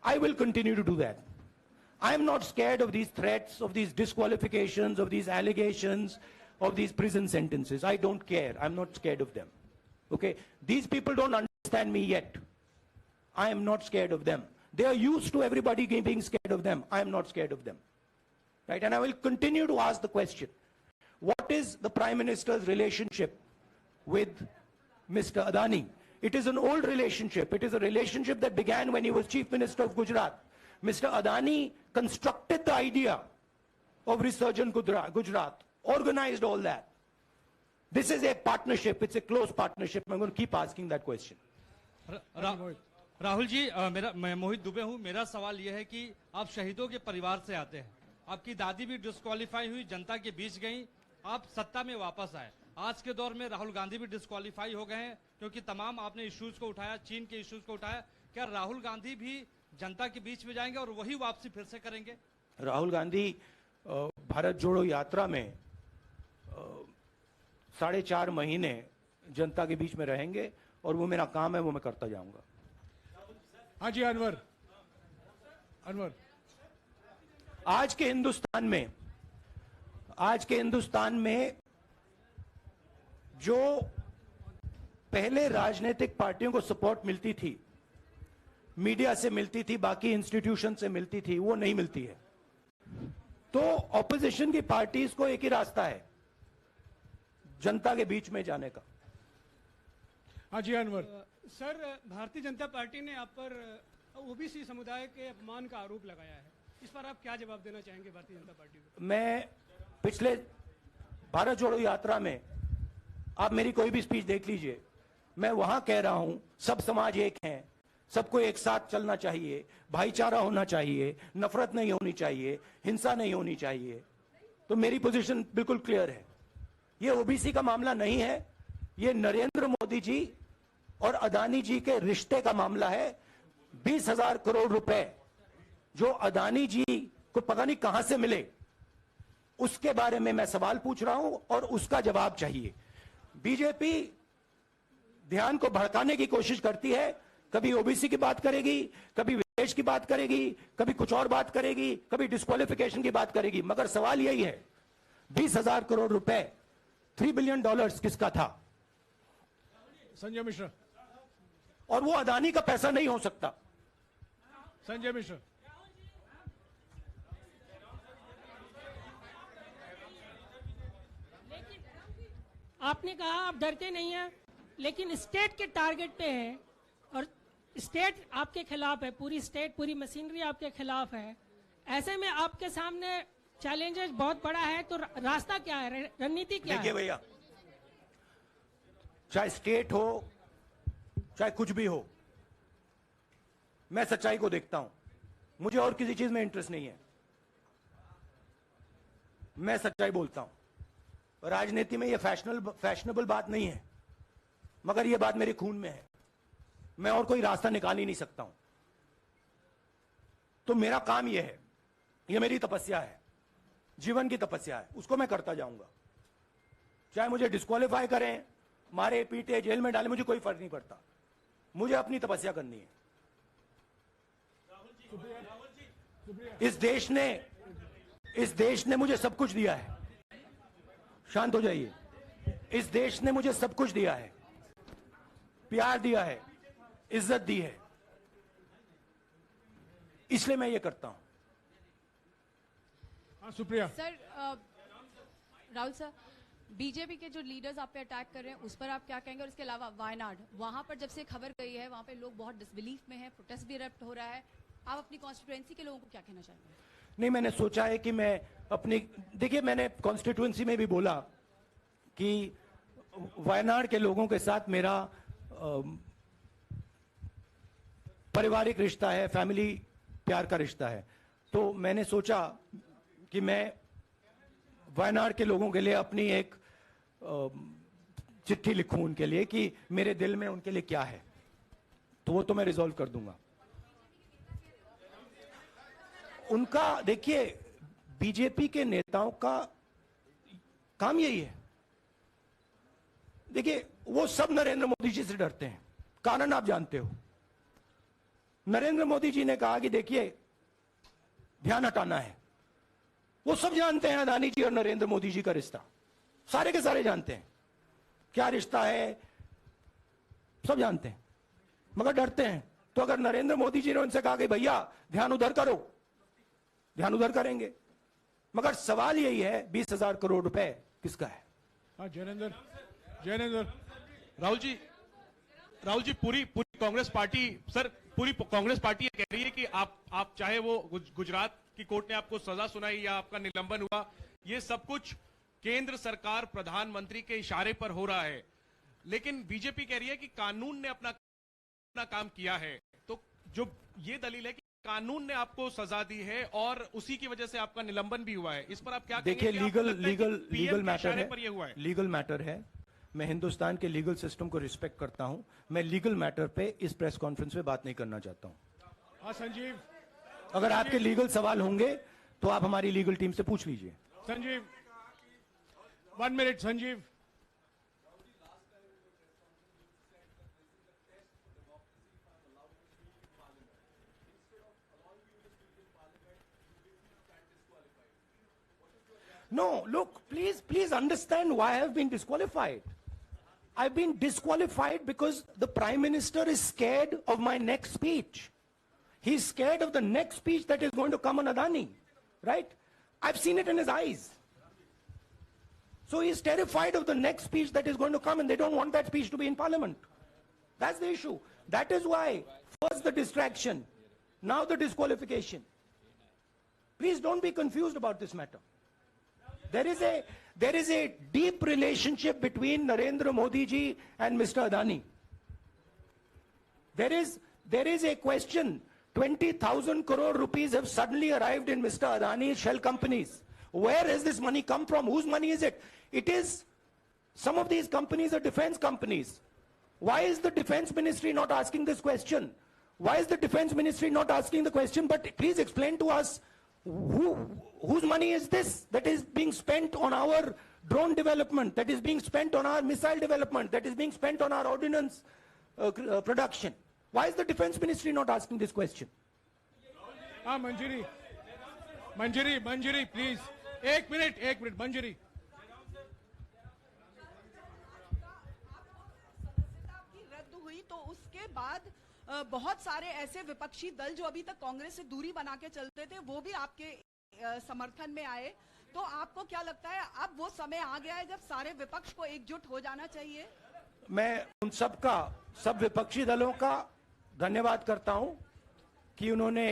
I will continue to do that. I am not scared of these threats, of these disqualifications, of these allegations, of these prison sentences. I don't care. I'm not scared of them. Okay? These people don't understand me yet. I am not scared of them. They are used to everybody being scared of them. I am not scared of them. Right? And I will continue to ask the question, what is the Prime Minister's relationship with Mr. Adani? It is an old relationship. It is a relationship that began when he was Chief Minister of Gujarat. Mr. Adani constructed the idea of Resurgent Gujarat, organized all that. This is a partnership. It's a close partnership. I'm going to keep asking that question. Rahul ji, मैं मोहित दुबे हूं। मेरा सवाल यह है कि आप शहीदों के परिवार से आते हैं। आपकी दादी भी डिस्क्वालीफाई हुई, जनता के बीच गई, आप सत्ता में वापस आए। आज के दौर में राहुल गांधी भी डिस्क्वालीफाई हो गए हैं क्योंकि तमाम आपने इश्यूज को उठाया, चीन के इश्यूज को उठाया। क्या राहुल गांधी भी जनता के बीच में जाएंगे और वही वापसी फिर से करेंगे? राहुल गांधी भारत जोड़ो यात्रा में 4.5 महीने जनता के बीच में रहेंगे और वो मेरा काम है, वो मैं करता जाऊंगा। हाँ जी, अनवर। आज के हिंदुस्तान में जो पहले राजनीतिक पार्टियों को सपोर्ट मिलती थी, मीडिया से मिलती थी, बाकी इंस्टीट्यूशन से मिलती थी, वो नहीं मिलती है। तो ऑपोजिशन की पार्टीज को एक ही रास्ता है, जनता के बीच में जाने का। हाँ जी, अनवर। सर, भारतीय जनता पार्टी ने आप पर ओबीसी समुदाय के अपमान का आरोप लगाया है। इस पर आप क्या जवाब देना चाहेंगे भारतीय जनता पार्टी को? मैं पिछले भारत जोड़ो यात्रा में, आप मेरी कोई भी स्पीच देख लीजिए, मैं वहां कह रहा हूं सब समाज एक हैं, सबको एक साथ चलना चाहिए, भाईचारा होना चाहिए, नफरत नहीं होनी चाहिए, हिंसा नहीं होनी चाहिए। तो मेरी पोजीशन बिल्कुल क्लियर है। ये ओबीसी का मामला नहीं है, ये नरेंद्र मोदी जी और अदानी जी के रिश्ते का मामला है। 20,000 करोड़ रुपए जो अदानी जी को पता नहीं कहां से मिले, उसके बारे में मैं सवाल पूछ रहा हूं और उसका जवाब चाहिए। बीजेपी ध्यान को भड़काने की कोशिश करती है, कभी ओबीसी की बात करेगी, कभी विदेश की बात करेगी, कभी कुछ और बात करेगी, कभी डिस्क्वालिफिकेशन की बात करेगी, मगर सवाल यही है 20,000 करोड़ रुपए, $3 बिलियन किसका था? संजय मिश्रा। और वो अदानी का पैसा नहीं हो सकता। संजय मिश्रा। आपने कहा आप डरते नहीं हैं, लेकिन स्टेट के टारगेट पे हैं और स्टेट आपके खिलाफ है, पूरी स्टेट, पूरी मशीनरी आपके खिलाफ है। ऐसे में आपके सामने चैलेंजेस बहुत बड़ा है, तो रास्ता क्या है, रणनीति क्या है? देखिए भैया, चाहे स्टेट हो, चाहे कुछ भी हो, मैं सच्चाई को देखता हूं। मुझे और किसी चीज में इंटरेस्ट नहीं है, मैं सच्चाई बोलता हूं। राजनीति में ये फैशनेबल बात नहीं है, मगर ये बात मेरे खून में है। मैं और कोई रास्ता निकाल ही नहीं सकता हूं। तो मेरा काम ये है, ये मेरी तपस्या है, जीवन की तपस्या है, उसको मैं करता जाऊंगा। चाहे मुझे डिस्क्वालीफाई करें, मारे पीटे, जेल में डाले, मुझे कोई फर्क नहीं पड़ता। मुझे अपनी तपस्या करनी है। इस देश ने मुझे सब कुछ दिया है। शांत हो जाइए। इस देश ने मुझे सब कुछ दिया है, प्यार दिया है, इज्जत दी है, इसलिए मैं ये करता हूं। हाँ, Supriya. Sir, Rahul sir, BJP के जो लीडर्स आप पे अटैक कर रहे हैं उस पर आप क्या कहेंगे? और इसके अलावा वायनाड, वहां पर जब से खबर गई है, वहां पे लोग बहुत डिसबिलीफ में हैं, प्रोटेस्ट भी इरप्ट हो रहा है। आप अपनी कॉन्स्टिट्यूएंसी के लोगों को क्या कहना चाहेंगे? नहीं, मैंने सोचा है कि मैं अपनी, देखिए मैंने कॉन्स्टिट्यूएंसी में भी बोला कि वायनाड के लोगों के साथ मेरा पारिवारिक रिश्ता है, फैमिली प्यार का रिश्ता है। तो मैंने सोचा कि मैं वायनाड के लोगों के लिए अपनी एक चिट्ठी लिखूं उनके लिए कि मेरे दिल में उनके लिए क्या है। तो वो तो मैं रिजॉल्व कर दूंगा। उनका, देखिए, बीजेपी के नेताओं का काम यही है। देखिए, वो सब नरेंद्र मोदी जी से डरते हैं, कारण आप जानते हो। नरेंद्र मोदी जी ने कहा कि देखिए ध्यान हटाना है। वो सब जानते हैं अदानी जी और नरेंद्र मोदी जी का रिश्ता, सारे के सारे जानते हैं क्या रिश्ता है, सब जानते हैं, मगर डरते हैं। तो अगर नरेंद्र मोदी जी ने उनसे कहा कि भैया ध्यान उधर करो, ध्यान उधर करेंगे। मगर सवाल यही है 20,000 करोड़ रुपए किसका है? हाँ जैनेंद्र, जैनेंद्र। राहुल जी पूरी कांग्रेस पार्टी, सर पूरी कांग्रेस पार्टी ये कह रही है कि आप चाहे वो गुजरात की कोर्ट ने आपको सजा सुनाई या आपका निलंबन हुआ, ये सब कुछ केंद्र सरकार प्रधानमंत्री के इशारे पर हो रहा है। लेकिन बीजेपी कह रही है कि कानून ने अपना काम किया है। तो जो ये दलील है कि कानून ने आपको सजा दी है और उसी की वजह से आपका निलंबन भी हुआ है, इस पर आप क्या कहेंगे? देखिए लीगल मैटर है, पर ये हुआ है। लीगल मैटर है। मैं हिंदुस्तान के लीगल सिस्टम को रिस्पेक्ट करता हूं। मैं लीगल मैटर पे इस प्रेस कॉन्फ्रेंस में बात नहीं करना चाहता हूं। हाँ संजीव, अगर आपके लीगल सवाल होंगे तो आप हमारी लीगल टीम से पूछ लीजिए। Sanjeev 1 minute. Sanjeev, No, look, please understand why I have been disqualified. I've been disqualified because the Prime Minister is scared of my next speech. He's scared of the next speech that is going to come on Adani, right? I've seen it in his eyes. So he's terrified of the next speech that is going to come, and they don't want that speech to be in Parliament. That's the issue. That is why first the distraction, now the disqualification. Please don't be confused about this matter. There is a deep relationship between Narendra Modi ji and Mr. Adani. There is a question. 20,000 crore rupees have suddenly arrived in Mr. Adani's shell companies. Where has this money come from? Whose money is it? It is, some of these companies are defense companies. Why is the defense ministry not asking this question? Why is the defense ministry not asking the question? But please explain to us, whose money is this that is being spent on our drone development, that is being spent on our missile development, that is being spent on our ordnance production? Why is the defense ministry not asking this question? हाँ मंजरी, please एक minute मंजरी। रद्द हुई तो उसके बाद बहुत सारे ऐसे विपक्षी दल जो अभी तक कांग्रेस से दूरी बना के चलते थे वो भी आपके समर्थन में आए। तो आपको क्या लगता है अब वो समय आ गया है जब सारे विपक्ष को एकजुट हो जाना चाहिए? मैं उन सब विपक्षी दलों का धन्यवाद करता हूं कि उन्होंने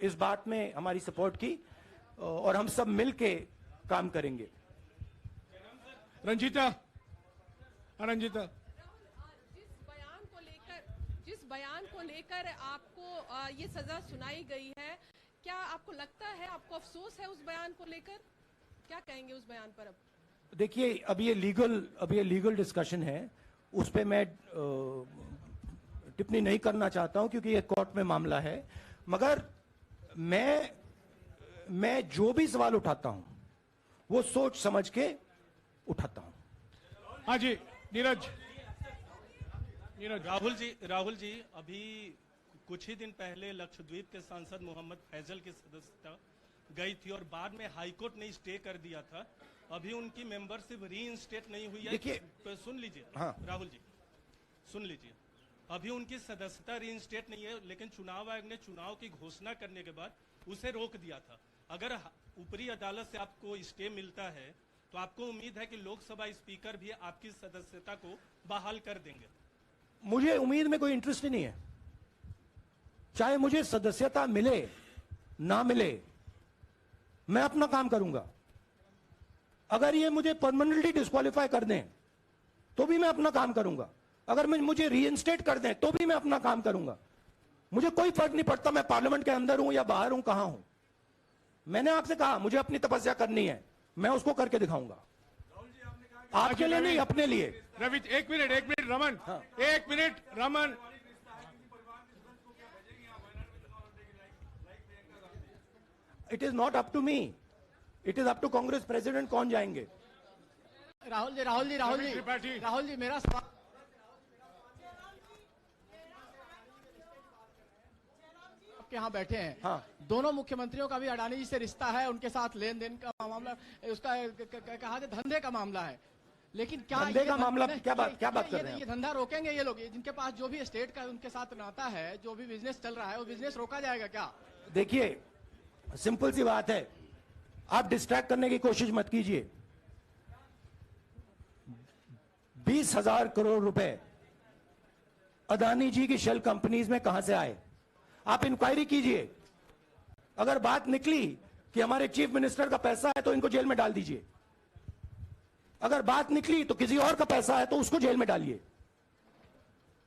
इस बात में हमारी सपोर्ट की और हम सब मिलके काम करेंगे। रंजीता, जिस बयान को लेकर आपको ये सजा सुनाई गई है, क्या आपको लगता है, आपको अफसोस है उस बयान को लेकर? क्या कहेंगे उस बयान पर? अब देखिए अब ये लीगल डिस्कशन है, उस पे मैं टिप्पणी नहीं करना चाहता हूं क्योंकि ये कोर्ट में मामला है। मगर मैं जो भी सवाल उठाता हूं वो सोच समझ के उठाता हूं। हाँ जी नीरज। राहुल जी अभी कुछ ही दिन पहले लक्षद्वीप के सांसद मोहम्मद फैजल की सदस्यता गई थी और बाद में हाईकोर्ट ने स्टे कर दिया था। अभी उनकी मेंबरशिप रीइंस्टेट नहीं हुई है। देखिए सुन लीजिए। हाँ। राहुल जी सुन लीजिए, अभी उनकी सदस्यता रीइंस्टेट नहीं है, लेकिन चुनाव आयोग ने चुनाव की घोषणा करने के बाद उसे रोक दिया था। अगर ऊपरी अदालत से आपको स्टे मिलता है तो आपको उम्मीद है कि लोकसभा स्पीकर भी आपकी सदस्यता को बहाल कर देंगे? मुझे उम्मीद में कोई इंटरेस्ट ही नहीं है। चाहे मुझे सदस्यता मिले ना मिले, मैं अपना काम करूंगा। अगर ये मुझे परमानेंटली डिस्क्वालीफाई कर दें तो भी मैं अपना काम करूंगा। अगर मुझे रीइंस्टेट कर दें तो भी मैं अपना काम करूंगा। मुझे कोई फर्क नहीं पड़ता मैं पार्लियामेंट के अंदर हूं या बाहर हूं, कहां हूं। मैंने आपसे कहा मुझे अपनी तपस्या करनी है, मैं उसको करके दिखाऊंगा। आपके लिए नहीं, अपने लिए। रवि एक मिनट रमन। हाँ। एक minute Raman. It is not up to me, it is up to Congress president कौन जाएंगे। राहुल जी मेरा सवाल आपके यहाँ बैठे हैं, हाँ। दोनों मुख्यमंत्रियों का भी अडानी जी से रिश्ता है, उनके साथ लेन देन का मामला, उसका कहा जाए धंधे का मामला है, लेकिन क्या धंधे का मामला क्या बात कर रहे हैं? ये धंधा रोकेंगे ये लोग? जिनके पास जो भी स्टेट का उनके साथ नाता है, जो भी बिजनेस चल रहा है, वो बिजनेस रोका जाएगा क्या? देखिए, सिंपल सी बात है, आप डिस्ट्रैक्ट करने की कोशिश मत कीजिए। 20,000 करोड़ रुपए अदानी जी की शेल कंपनीज में कहां से आए? आप इंक्वायरी कीजिए। अगर बात निकली कि हमारे चीफ मिनिस्टर का पैसा है तो इनको जेल में डाल दीजिए। अगर बात निकली तो किसी और का पैसा है तो उसको जेल में डालिए।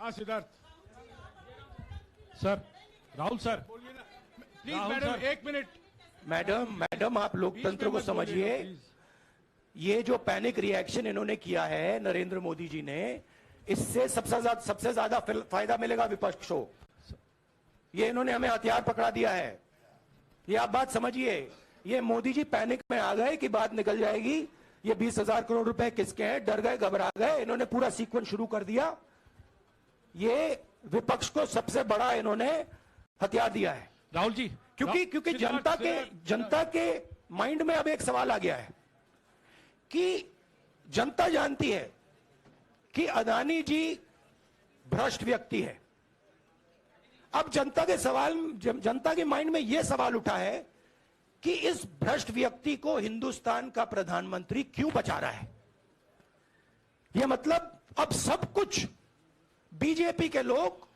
हाँ Siddharth sir, Rahul sir, please madam, 1 minute. Madam आप लोकतंत्र को समझिए। ये जो पैनिक रिएक्शन इन्होंने किया है नरेंद्र मोदी जी ने, इससे सबसे ज्यादा फायदा मिलेगा विपक्ष को। ये इन्होंने हमें हथियार पकड़ा दिया है। ये आप बात समझिए। ये मोदी जी पैनिक में आ गए कि बात निकल जाएगी, ये 20,000 करोड़ रुपए किसके हैं, डर गए, घबरा गए, इन्होंने पूरा सीक्वेंस शुरू कर दिया। ये विपक्ष को सबसे बड़ा इन्होंने हथियार दिया है राहुल जी, क्योंकि जनता के माइंड में अब एक सवाल आ गया है कि जनता जानती है कि अदानी जी भ्रष्ट व्यक्ति है। अब जनता के माइंड में यह सवाल उठा है कि इस भ्रष्ट व्यक्ति को हिंदुस्तान का प्रधानमंत्री क्यों बचा रहा है। यह मतलब अब सब कुछ बीजेपी के लोग,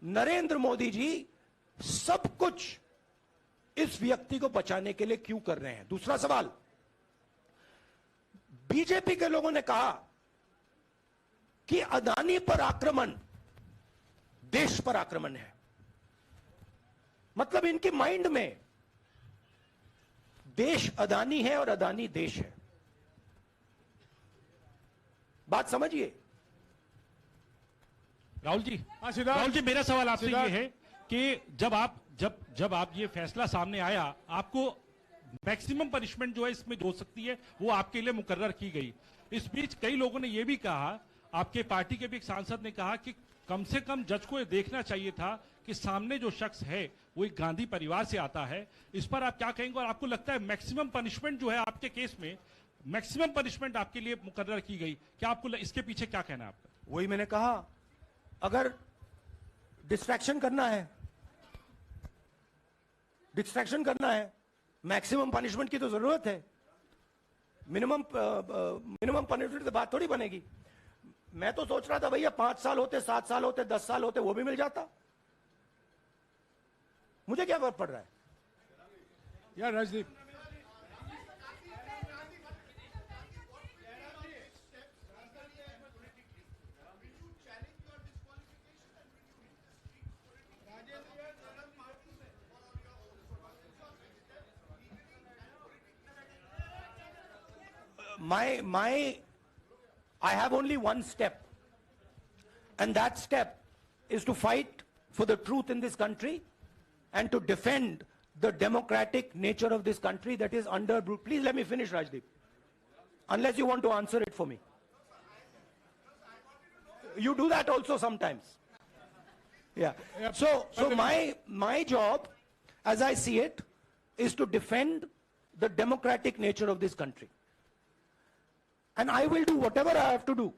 नरेंद्र मोदी जी सब कुछ इस व्यक्ति को बचाने के लिए क्यों कर रहे हैं। दूसरा सवाल, बीजेपी के लोगों ने कहा कि अदानी पर आक्रमण देश पर आक्रमण है। मतलब इनके माइंड में देश अदानी है और अदानी देश है। बात समझिए राहुल जी, मेरा सवाल आपसे ये है कि जब आप ये फैसला सामने आया, आपको मैक्सिमम पनिशमेंट जो है इसमें हो सकती है वो आपके लिए मुकर्रर की गई। इस बीच कई लोगों ने ये भी कहा, आपके पार्टी के भी एक सांसद ने कहा कि कम से कम जज को ये देखना चाहिए था कि सामने जो शख्स है वो एक गांधी परिवार से आता है। इस पर आप क्या कहेंगे? और आपको लगता है मैक्सिमम पनिशमेंट जो है आपके केस में, मैक्सिमम पनिशमेंट आपके लिए मुकर्रर की गई, क्या आपको इसके पीछे क्या कहना है आपका? वही मैंने कहा, अगर डिस्ट्रैक्शन करना है, मैक्सिमम पनिशमेंट की तो जरूरत है। मिनिमम पनिशमेंट से बात थोड़ी बनेगी। मैं तो सोच रहा था भैया 5 साल होते, 7 साल होते, 10 साल होते, वो भी मिल जाता। मुझे क्या फर्क पड़ रहा है यार Rajdeep. I have only one step, and that step is to fight for the truth in this country and to defend the democratic nature of this country that is under. Please let me finish, Rajdeep, unless you want to answer it for me. You do that also sometimes. Yeah. So my job, as I see it, is to defend the democratic nature of this country. And I will do whatever I have to do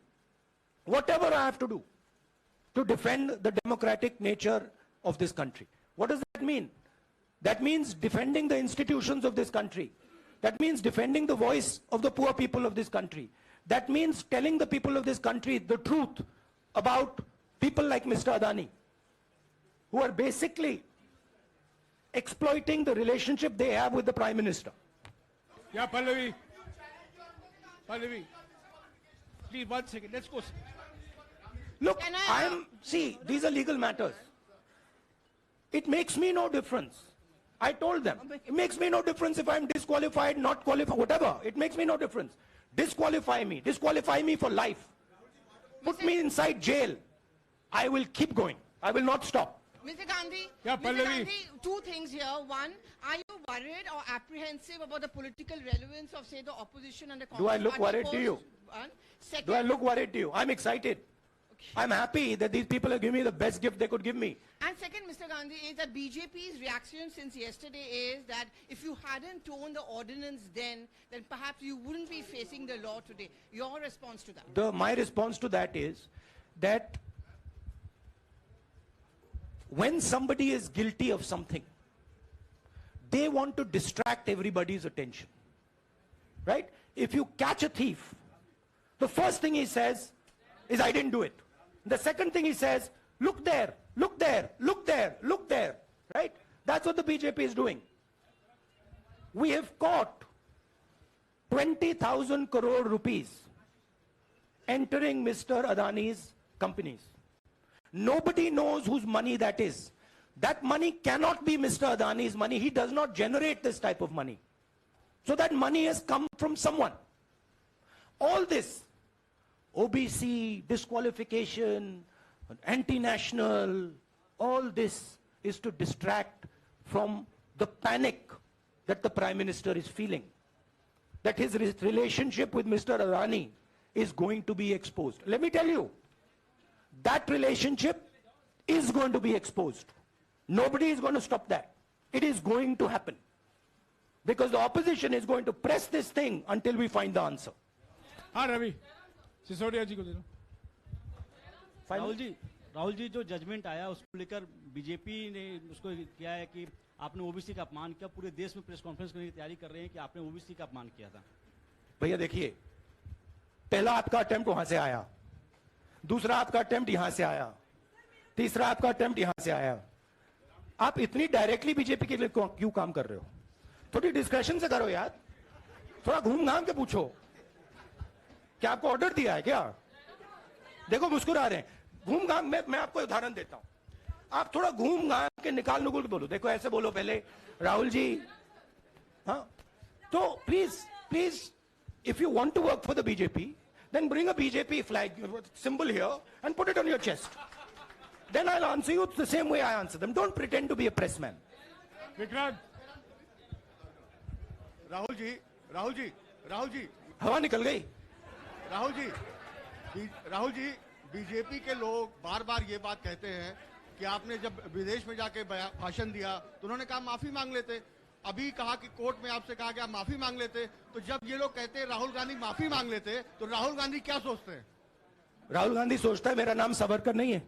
to defend the democratic nature of this country. What does that mean? That means defending the institutions of this country. That means defending the voice of the poor people of this country. That means telling the people of this country the truth about people like Mr. Adani, who are basically exploiting the relationship they have with the Prime Minister. Yeah, Pallavi, please 1 second, let's go. Look, see, these are legal matters. It makes me no difference. I told them, it makes me no difference if I'm disqualified, not qualified, whatever. It makes me no difference. Disqualify me for life. Put me inside jail. I will keep going. I will not stop. Mr. Gandhi, Yeah, Mr. Pallavi. Gandhi, 2 things here. One, are you worried or apprehensive about the political relevance of, say, the opposition and the Congress Do I look party worried to you? One. Second, Do I look worried to you? I'm excited. I'm happy that these people are giving me the best gift they could give me. And second, Mr. Gandhi, is that BJP's reaction since yesterday is that if you hadn't torn the ordinance then perhaps you wouldn't be facing the law today. Your response to that? My response to that is that when somebody is guilty of something, they want to distract everybody's attention. Right? If you catch a thief, the first thing he says is, I didn't do it. The second thing he says, look there, look there, look there, look there. Right? That's what the BJP is doing. We have caught 20,000 crore rupees entering Mr. Adani's companies. Nobody knows whose money that is. That money cannot be Mr. Adani's money. He does not generate this type of money. So that money has come from someone. All this, OBC, disqualification, anti-national, all this is to distract from the panic that the Prime Minister is feeling. That his relationship with Mr. Adani is going to be exposed. Let me tell you, that relationship is going to be exposed. Nobody is going to stop that. It is going to happen. Because the opposition is going to press this thing until we find the answer. हाँ रवि सिसोदिया जी को दे दो। राहुल जी जो judgement आया उसको लेकर BJP ने उसको किया है कि आपने ओबीसी का अपमान किया, पूरे देश में प्रेस कॉन्फ्रेंस करने की तैयारी कर रहे हैं कि आपने ओबीसी का अपमान किया था। भैया देखिए, पहला आपका अटेम्प्ट वहां से आया, दूसरा आपका अटेम्प्ट यहां से आया, तीसरा आपका अटेम्प्ट यहां से आया। आप इतनी डायरेक्टली बीजेपी के लिए क्यों काम कर रहे हो? थोड़ी डिस्कशन से करो यार, थोड़ा घूम घाम के पूछो। क्या आपको ऑर्डर दिया है क्या? देखो मुस्कुरा रहे हैं। घूम घाम मैं आपको उदाहरण देता हूं, आप थोड़ा घूम घाम के निकाल नुकुल के बोलो। देखो ऐसे बोलो पहले, राहुल जी, हाँ तो please if you want to work for the BJP, then bring a BJP flag symbol here and put it on your chest. Then I'll answer you the same way I answer them. Don't pretend to be a press man. Vikrant, Rahul ji हवा निकल गई। Rahul ji, BJP के लोग बार बार ये बात कहते हैं कि आपने जब विदेश में जाके भाषण दिया तो उन्होंने कहा माफी मांग लेते। अभी कहा कि कोर्ट में आपसे कहा गया माफी मांग लेते। तो जब ये लोग कहते हैं राहुल गांधी माफी मांग लेते, तो राहुल गांधी क्या सोचते हैं? राहुल गांधी सोचता है मेरा नाम सावरकर नहीं है,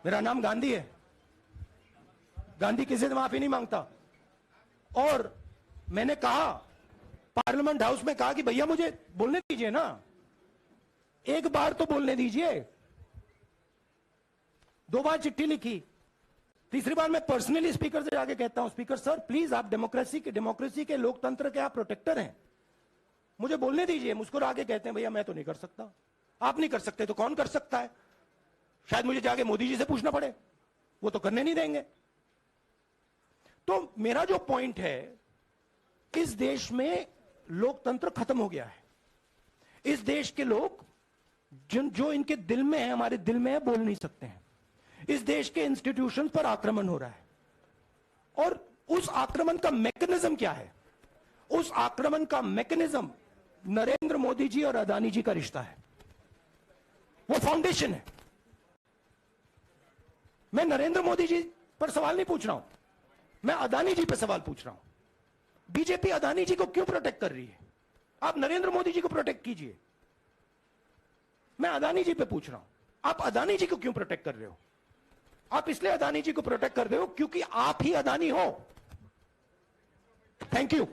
मेरा नाम गांधी है। गांधी किसी से माफी नहीं मांगता। और मैंने कहा, पार्लियामेंट हाउस में कहा कि भैया मुझे बोलने दीजिए ना, एक बार तो बोलने दीजिए। 2 बार चिट्ठी लिखी, तीसरी बार मैं पर्सनली स्पीकर से जाके कहता हूं, स्पीकर सर प्लीज, आप डेमोक्रेसी के लोकतंत्र के आप प्रोटेक्टर हैं, मुझे बोलने दीजिए। मुस्कुरा के कहते हैं भैया मैं तो नहीं कर सकता। आप नहीं कर सकते तो कौन कर सकता है? शायद मुझे जाके मोदी जी से पूछना पड़े, वो तो करने नहीं देंगे। तो मेरा जो पॉइंट है, इस देश में लोकतंत्र खत्म हो गया है। इस देश के लोग जो इनके दिल में है, हमारे दिल में है, बोल नहीं सकते हैं। इस देश के इंस्टीट्यूशंस पर आक्रमण हो रहा है। और उस आक्रमण का मैकेनिज्म क्या है? उस आक्रमण का मैकेनिज्म नरेंद्र मोदी जी और अदानी जी का रिश्ता है, वो फाउंडेशन है। मैं नरेंद्र मोदी जी पर सवाल नहीं पूछ रहा हूं, मैं अदानी जी पर सवाल पूछ रहा हूं। बीजेपी अदानी जी को क्यों प्रोटेक्ट कर रही है? आप नरेंद्र मोदी जी को प्रोटेक्ट कीजिए। मैं अदानी जी पे पूछ रहा हूं, आप अदानी जी को क्यों प्रोटेक्ट कर रहे हो? आप इसलिए अदानी जी को प्रोटेक्ट कर रहे हो क्योंकि आप ही अदानी हो। Thank you.